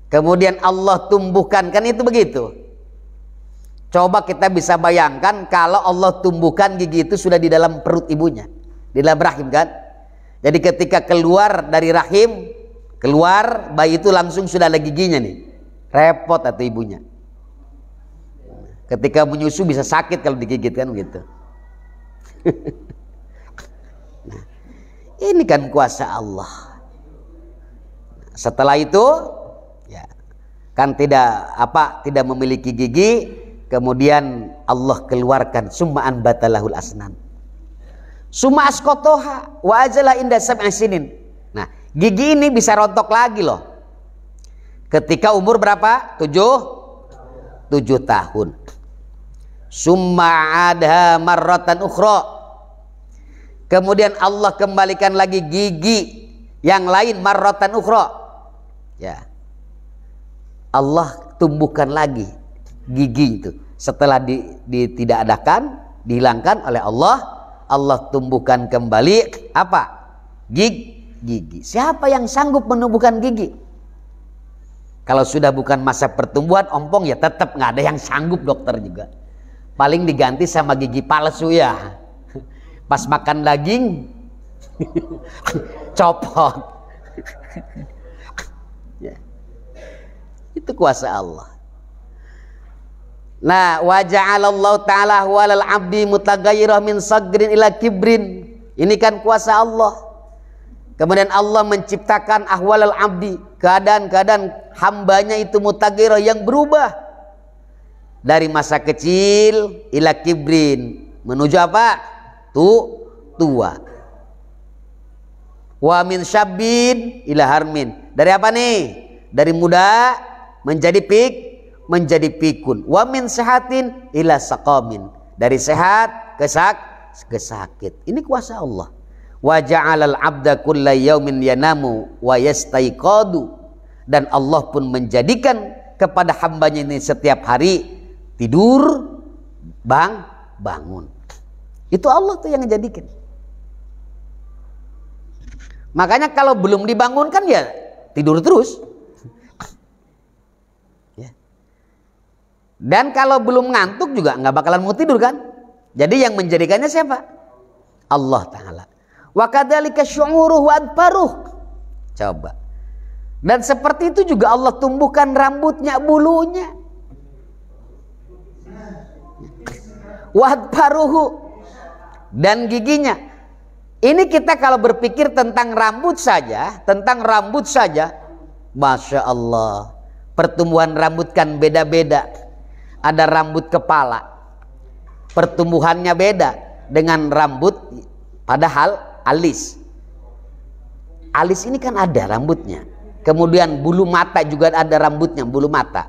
kemudian Allah tumbuhkan, kan itu begitu. Coba kita bisa bayangkan kalau Allah tumbuhkan gigi itu sudah di dalam perut ibunya, di dalam rahim kan. Jadi ketika keluar dari rahim, keluar bayi itu langsung sudah ada giginya nih. Repot atau ibunya. Ketika menyusu bisa sakit kalau digigit kan gitu. Nah, ini kan kuasa Allah. Setelah itu ya kan tidak memiliki gigi, kemudian Allah keluarkan summaan batalahul asnan. Summa asqataha wa ajala inda sab'i sinin. Nah, gigi ini bisa rontok lagi loh. Ketika umur berapa? 7 tahun. Summa adha marratan ukhra. Kemudian Allah kembalikan lagi gigi yang lain, marratan ukhra. Ya. Allah tumbuhkan lagi gigi itu. Setelah tidak adakan, dihilangkan oleh Allah, Allah tumbuhkan kembali apa? Gigi. Siapa yang sanggup menumbuhkan gigi? Kalau sudah bukan masa pertumbuhan ompong ya tetap nggak ada yang sanggup, dokter juga. Paling diganti sama gigi palsu ya. Pas makan daging copot. Ya. Itu kuasa Allah. Nah, wa ja'alallahu ta'ala walal 'abdi mutaghayyirah min sagrin ila kibrin. Ini kan kuasa Allah. Kemudian Allah menciptakan ahwalal 'abdi, keadaan-keadaan hambanya itu mutaghayyirah, yang berubah dari masa kecil ila kibrin, menuju apa? Tua. Wa min syabbin ila harmin. Dari apa nih? Dari muda menjadi pikun. Wa min sehatin ila saqamin. Dari sehat ke sakit. Ini kuasa Allah. Wa ja'alal 'abda kulla yaumin yanamu wa yastaiqadu. Dan Allah pun menjadikan kepada hambanya ini setiap hari tidur, bangun. Itu Allah tuh yang menjadikan. Makanya kalau belum dibangunkan ya tidur terus. Ya. Dan kalau belum ngantuk juga nggak bakalan mau tidur kan. Jadi yang menjadikannya siapa? Allah Ta'ala. Wa kadzalika syu'uruhu wa adbaruh. Coba. Dan seperti itu juga Allah tumbuhkan rambutnya, bulunya. Wadfaruhu, dan giginya. Ini kita kalau berpikir tentang rambut saja, Masya Allah, pertumbuhan rambut kan beda-beda. Ada rambut kepala, pertumbuhannya beda dengan rambut padahal alis. Alis ini kan ada rambutnya. Kemudian bulu mata juga ada rambutnya, bulu mata.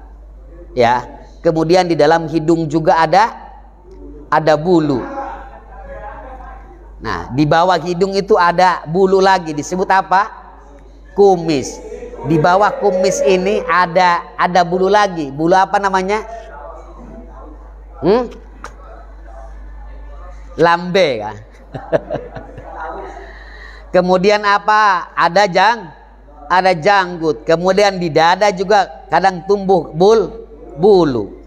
Ya. Kemudian di dalam hidung juga ada bulu. Nah, di bawah hidung itu ada bulu lagi, disebut apa? Kumis. Di bawah kumis ini ada bulu lagi. Bulu apa namanya? Lambe kan? Kemudian apa? Ada janggut. Kemudian di dada juga kadang tumbuh bulu.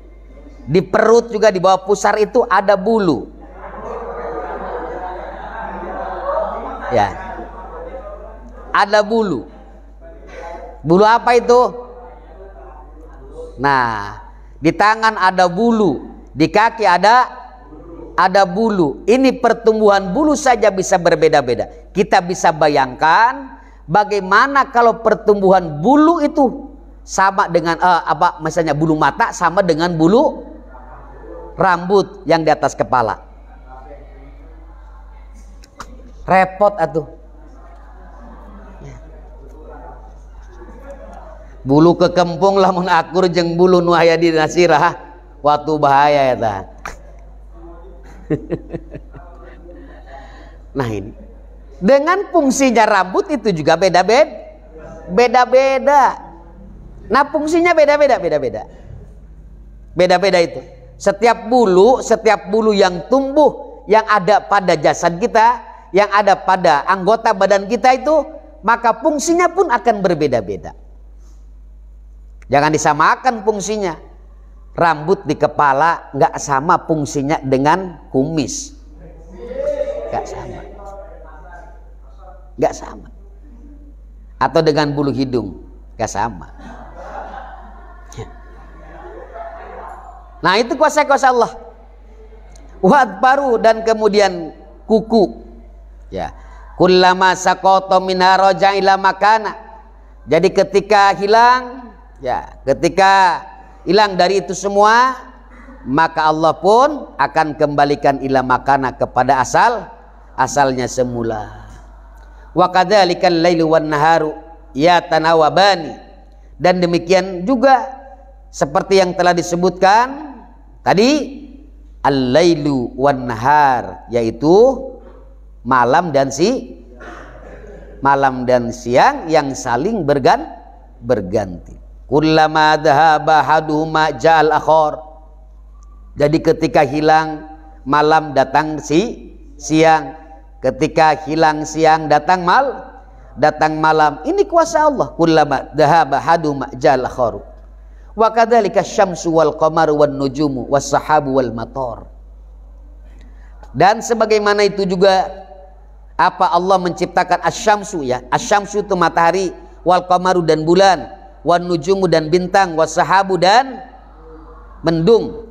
Di perut juga, di bawah pusar itu ada bulu. Ya. Ada bulu. Bulu apa itu? Nah, di tangan ada bulu, di kaki ada bulu. Ini pertumbuhan bulu saja bisa berbeda-beda. Kita bisa bayangkan bagaimana kalau pertumbuhan bulu itu sama dengan misalnya bulu mata sama dengan bulu rambut yang di atas kepala. Repot atuh. Bulu kekempung lamun akur jeung bulu nu aya di nasirah waktu bahaya eta. Nah ini dengan fungsinya rambut itu juga beda-beda. Nah fungsinya beda-beda itu. Setiap bulu yang tumbuh, yang ada pada jasad kita, yang ada pada anggota badan kita itu, maka fungsinya pun akan berbeda-beda. Jangan disamakan fungsinya. Rambut di kepala nggak sama fungsinya dengan kumis. Nggak sama. Atau dengan bulu hidung, nggak sama. Nah itu kuasa-kuasa Allah. Wadbaru, dan kemudian kuku. Ya. Kullama saqata minha raja ila makana. Jadi ketika hilang dari itu semua, maka Allah pun akan kembalikan ila makana kepada asalnya semula. Wa kadzalikal lailu wan naharu yatanawabani, dan demikian juga seperti yang telah disebutkan tadi, al-lailu wan nahar, yaitu malam dan siang yang saling berganti. Kullama dhahaba haduhuma ja'al akhar. Jadi ketika hilang malam datang siang, ketika hilang siang datang malam. Ini kuasa Allah. Kullama dhahaba haduhuma ja'al akhar. Wa kadzalika syamsu wal qamaru wan nujumu was sahabu wal matar. Dan sebagaimana itu juga apa Allah menciptakan asyamsu, ya. Asyamsu itu matahari, wal qamaru dan bulan, wan nujumu dan bintang, was sahabu dan mendung,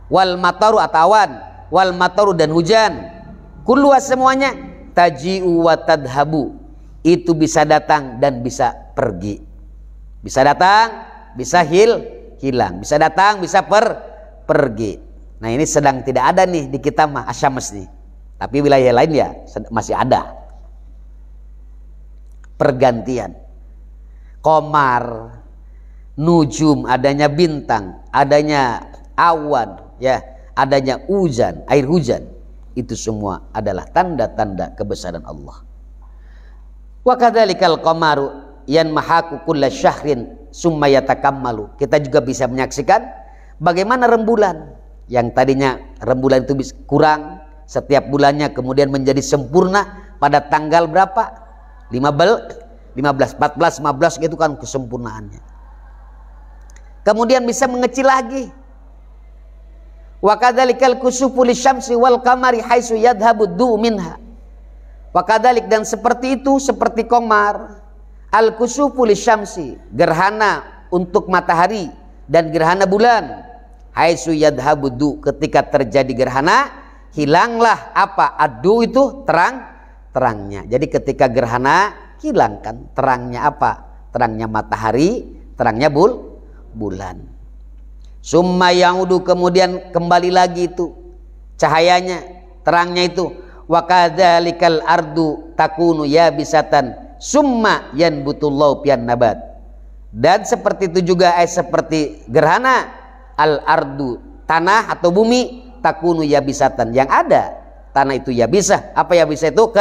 wal mataru atau awan, wal mataru dan hujan. Kullu semuanya taji'u wa tadhabu. Itu bisa datang dan bisa pergi. Bisa datang, bisa hilang, bisa datang, bisa pergi. Nah ini sedang tidak ada nih di kita mah asyams nih, tapi wilayah lain ya masih ada pergantian. Qamar, nujum, adanya bintang, adanya awan, ya, adanya hujan, air hujan, itu semua adalah tanda-tanda kebesaran Allah. Wa kadzalikal qamaru yanmahaku kulla syahrin summa yatakammalu. Kita juga bisa menyaksikan bagaimana rembulan yang tadinya rembulan itu kurang setiap bulannya, kemudian menjadi sempurna pada tanggal berapa? 15, 14, 15 gitu kan kesempurnaannya. Kemudian bisa mengecil lagi. Wa kadzalikal kusufu lisyamsi wal qamari haitsu yadhhabu du minha. Wa kadzalik, dan seperti itu, seperti qamar, Al-kusufu lisyamsi, gerhana untuk matahari dan gerhana bulan. Haitsu yadhabudu, ketika terjadi gerhana hilanglah apa? Adu itu terangnya. Jadi ketika gerhana hilangkan terangnya apa? Terangnya matahari, terangnya bulan. Summa yaudu, kemudian kembali lagi itu cahayanya, terangnya itu. Wa kadzalikal ardu takunu yabisatan summa yanbutullahu pian nabat. Dan seperti itu juga seperti gerhana, al ardu, tanah atau bumi, takunu yabisatan, yang ada tanah itu yabisah. Apa yabisah itu?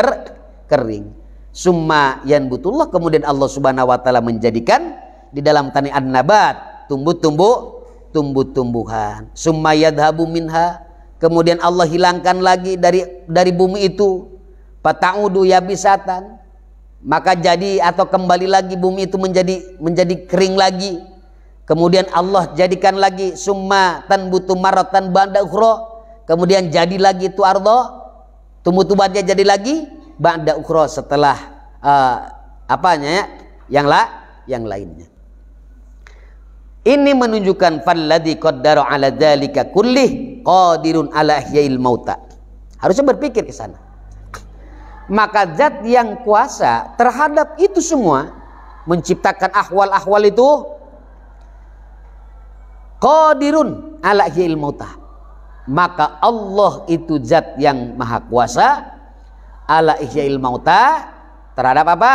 Kering. Summa yanbutullah, kemudian Allah Subhanahu wa taala menjadikan di dalam tanah an-nabat, tumbuh-tumbuhan. Summa yadhabu minha, kemudian Allah hilangkan lagi dari bumi itu. Fata'udu yabisatan, maka jadi atau kembali lagi bumi itu menjadi kering lagi. Kemudian Allah jadikan lagi summa tanbutu maratan ba'da ukhra, kemudian jadi lagi itu ardo, tumbuh-tumbuhannya jadi lagi ba'da ukhra, setelah yang lainnya. Ini menunjukkan falladzi qaddara ala dzalika kullih qadirun ala ihyail mauta. Harusnya berpikir ke sana. Maka zat yang kuasa terhadap itu semua, menciptakan ahwal-ahwal itu, qadirun ala ihyail mauta. Maka Allah itu zat yang maha kuasa ala ihyail mauta, terhadap apa?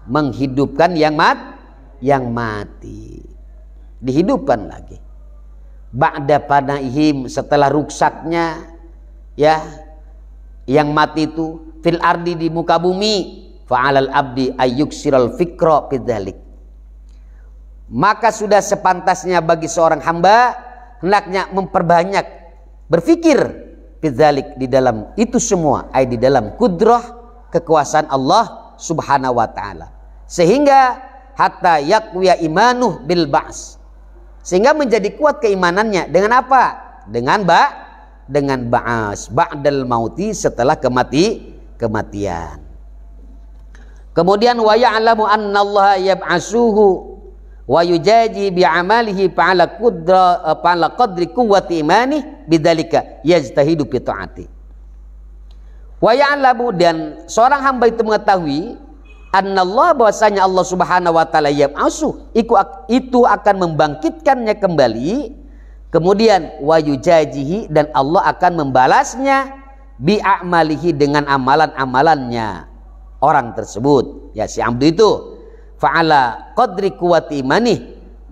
Menghidupkan yang mati. Dihidupkan lagi. Ba'da panaihim, setelah ruksaknya ya yang mati itu, fil ardi, di muka bumi, fa'alal abdi ayyuksiral fikra bidzalik. Maka sudah sepantasnya bagi seorang hamba hendaknya memperbanyak berpikir bidzalik, di dalam itu semua, di dalam kudrah kekuasaan Allah Subhanahu wa taala, sehingga hatta yaqwiya imanuh bil ba's, sehingga menjadi kuat keimanannya dengan apa? Dengan ba'as ba'dal mauti, setelah kematian. Kemudian wa ya'lamu annallaha yab'asuhu wa yujaji bi'amalihi fa'ala qadri quwwati imani bidzalika yajtahidu fi ta'ati. Wa ya'lamu, dan seorang hamba itu mengetahui annallaha, bahwasanya Allah Subhanahu wa taala yab'asuh, itu akan membangkitkannya kembali. Kemudian wa yujajihi, dan Allah akan membalasnya bi'amalihi, dengan amalan-amalannya orang tersebut, ya si abdu itu. Fa'ala qadri quwwati imani,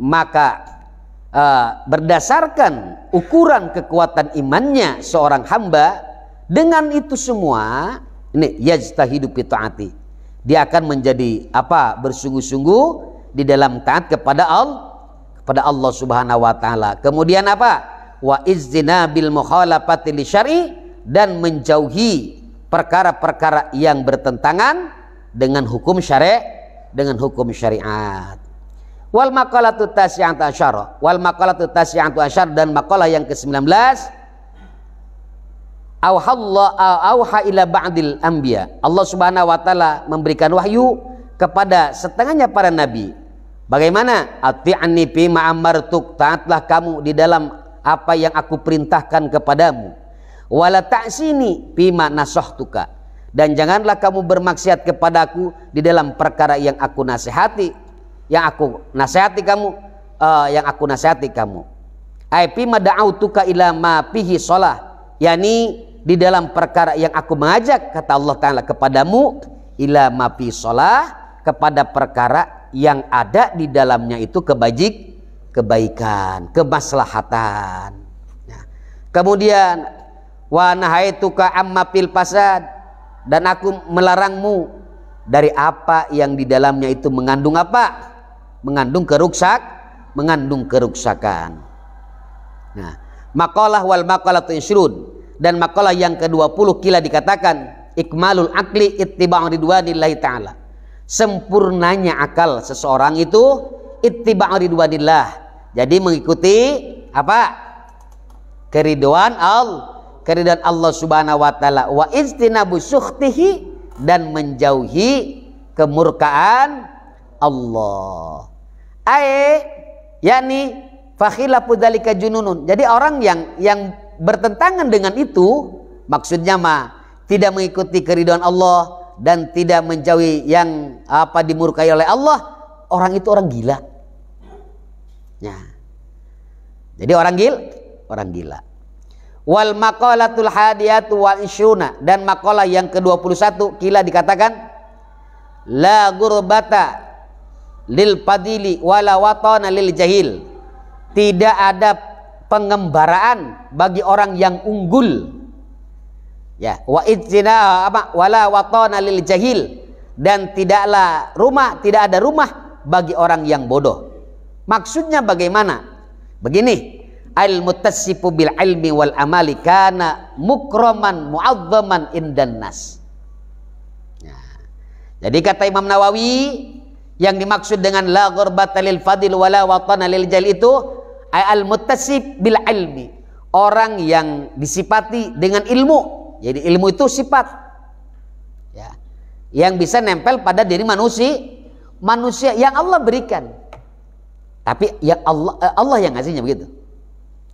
maka berdasarkan ukuran kekuatan imannya seorang hamba, dengan itu semua ini yajtahidu fi taati, dia akan menjadi apa? Bersungguh-sungguh di dalam taat kepada Allah Subhanahu wa taala. Kemudian apa? Wa izzina bil mukhalafati li syar'i, dan menjauhi perkara-perkara yang bertentangan dengan hukum syariat, Wal maqalatu tasya'atu asyara, dan maqalah yang ke-19, auha ila ba'dil anbiya, Allah Subhanahu wa taala memberikan wahyu kepada setengahnya para nabi. Bagaimana? Ati'ni fi ma amartuk, taatlah kamu di dalam apa yang aku perintahkan kepadamu. Wala ta'sini fi ma nasahtuka, dan janganlah kamu bermaksiat kepadaku di dalam perkara yang aku nasihati, kamu. Ai fi ma da'autuka ila ma fihi shalah, yakni di dalam perkara yang aku mengajak, kata Allah Ta'ala, kepadamu, ila ma fi shalah, kepada perkara yang ada di dalamnya itu kebaikan, kemaslahatan. Nah, kemudian wa nahaituka amma fil fasad, dan aku melarangmu dari apa yang di dalamnya itu mengandung apa? Mengandung keruksakan. Nah, maqalah wal maqalatu isyrun, dan maqalah yang ke-20 kila dikatakan ikmalul aqli ittiba'u ridwanillahi ta'ala, sempurnanya akal seseorang itu ittiba'u ridwanillah, jadi mengikuti apa? Keridhaan Allah Subhanahu wa taala, wa istinabu sukhtihi, dan menjauhi kemurkaan Allah. Yani fakhilafu dzalika jununun. Jadi orang yang bertentangan dengan itu, maksudnya tidak mengikuti keridhaan Allah dan tidak menjauhi yang dimurkai oleh Allah, orang itu orang gila. Ya. Jadi orang gila. Wal maqalatul hadiyatu wal ishruna, dan maqalah yang ke-21 kila dikatakan la gurbata lil padili wala watana lil jahil. Tidak ada pengembaraan bagi orang yang unggul. Ya, wa idzina wala watana lil jahil, dan tidak ada rumah bagi orang yang bodoh. Maksudnya bagaimana? Begini, al muttasifu bil ilmi wal amali kana mukraman mu'azzaman indan nas. Jadi kata Imam Nawawi, yang dimaksud dengan la ghurbata lil fadil wala watana lil jahil itu al muttasif bil ilmi, orang yang disifati dengan ilmu. Jadi ilmu itu sifat, ya, yang bisa nempel pada diri manusia yang Allah berikan. Tapi yang Allah yang ngasihnya begitu.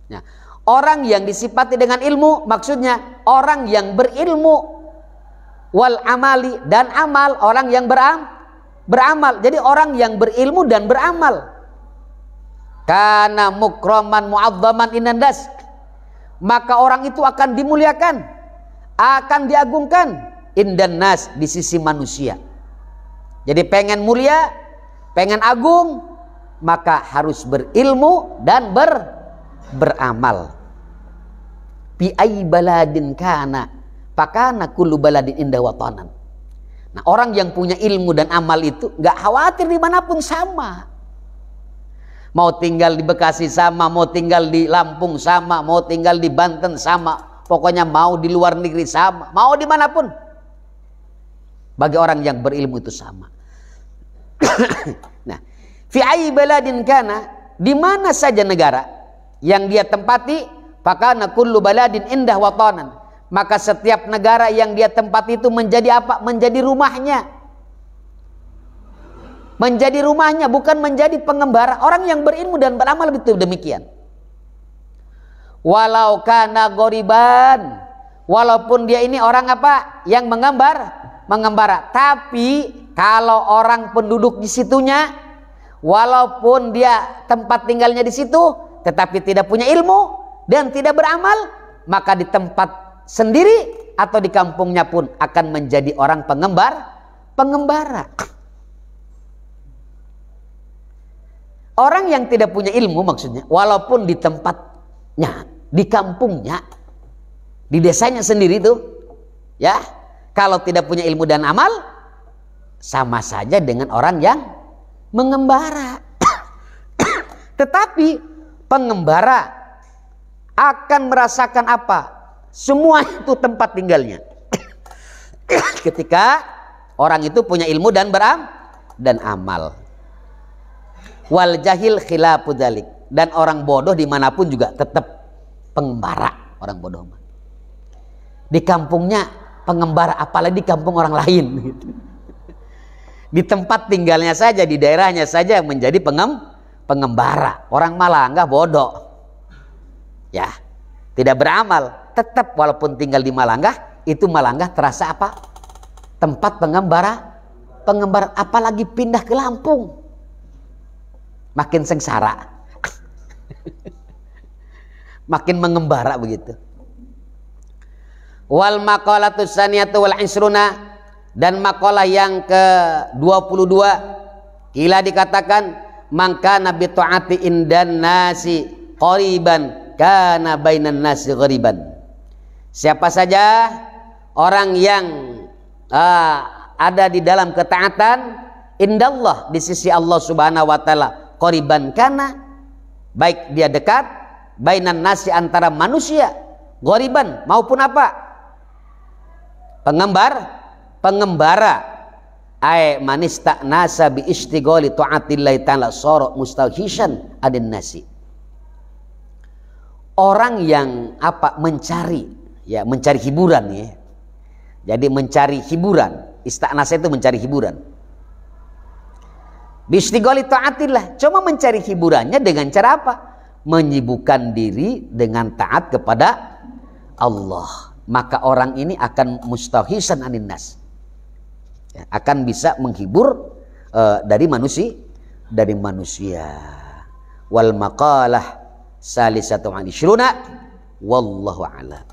Nah, orang yang disifati dengan ilmu, maksudnya orang yang berilmu, wal amali, dan amal, orang yang beramal. Jadi orang yang berilmu dan beramal. Kana mukraman mu'azzaman indan nas, maka orang itu akan dimuliakan, akan diagungkan indan nas, di sisi manusia. Jadi pengen mulia, pengen agung, maka harus berilmu dan beramal. Bi ay baladin kana fakana kullu baladin inda watanan. Nah, orang yang punya ilmu dan amal itu nggak khawatir dimanapun sama. Mau tinggal di Bekasi sama, mau tinggal di Lampung sama, mau tinggal di Banten sama, pokoknya mau di luar negeri sama, mau dimanapun. Bagi orang yang berilmu itu sama. Nah, fi ayyi baladin kana, di mana saja negara yang dia tempati, fakana kullu baladin indah watanan, maka setiap negara yang dia tempati itu menjadi apa? Menjadi rumahnya. Menjadi rumahnya, bukan menjadi pengembara. Orang yang berilmu dan beramal betul demikian. Walau kana ghoriban, walaupun dia ini orang apa? Yang mengembara. Tapi kalau orang penduduk di situnya, walaupun dia tempat tinggalnya di situ, tetapi tidak punya ilmu dan tidak beramal, maka di tempat sendiri atau di kampungnya pun akan menjadi orang pengembara. Orang yang tidak punya ilmu, maksudnya walaupun di tempatnya, di kampungnya, di desanya sendiri itu, ya, kalau tidak punya ilmu dan amal, sama saja dengan orang yang mengembara. Tetapi pengembara akan merasakan apa? Semua itu tempat tinggalnya. Ketika orang itu punya ilmu dan amal. Wal jahil khilafu dzalik, dan orang bodoh dimanapun juga tetap pengembara. Orang bodoh di kampungnya pengembara, apalagi di kampung orang lain. Di tempat tinggalnya saja, di daerahnya saja menjadi pengembara. Orang Malangga bodoh, ya, tidak beramal, tetap walaupun tinggal di Malangga, itu Malangga terasa apa? Tempat pengembara. Apalagi pindah ke Lampung, makin sengsara. Makin mengembara begitu. Wal maqalatus saniyatu wal isruna, dan maqalah yang ke-22 kila dikatakan mangkana bi taati indan nasi qariban kana bainan nasi ghariban. Siapa saja orang yang ada di dalam ketaatan indallah, di sisi Allah Subhanahu wa taala, qariban kana, baik dia dekat, bainan nasi, antara manusia, ghariban maupun apa? Pengembara. Ai manista nasa bi istighali taatillahi ta'ala sara mustaghishan adin nasi. Orang yang apa? Mencari hiburan, ya. Jadi mencari hiburan. Istanasa itu mencari hiburan. Bistighali taatillah, cuma mencari hiburannya dengan cara apa? Menyibukkan diri dengan taat kepada Allah. Maka orang ini akan mustahisan anin nas, ya, akan bisa menghibur dari manusia. Wal maqalah salisatu an isyruna wallahu a'lam.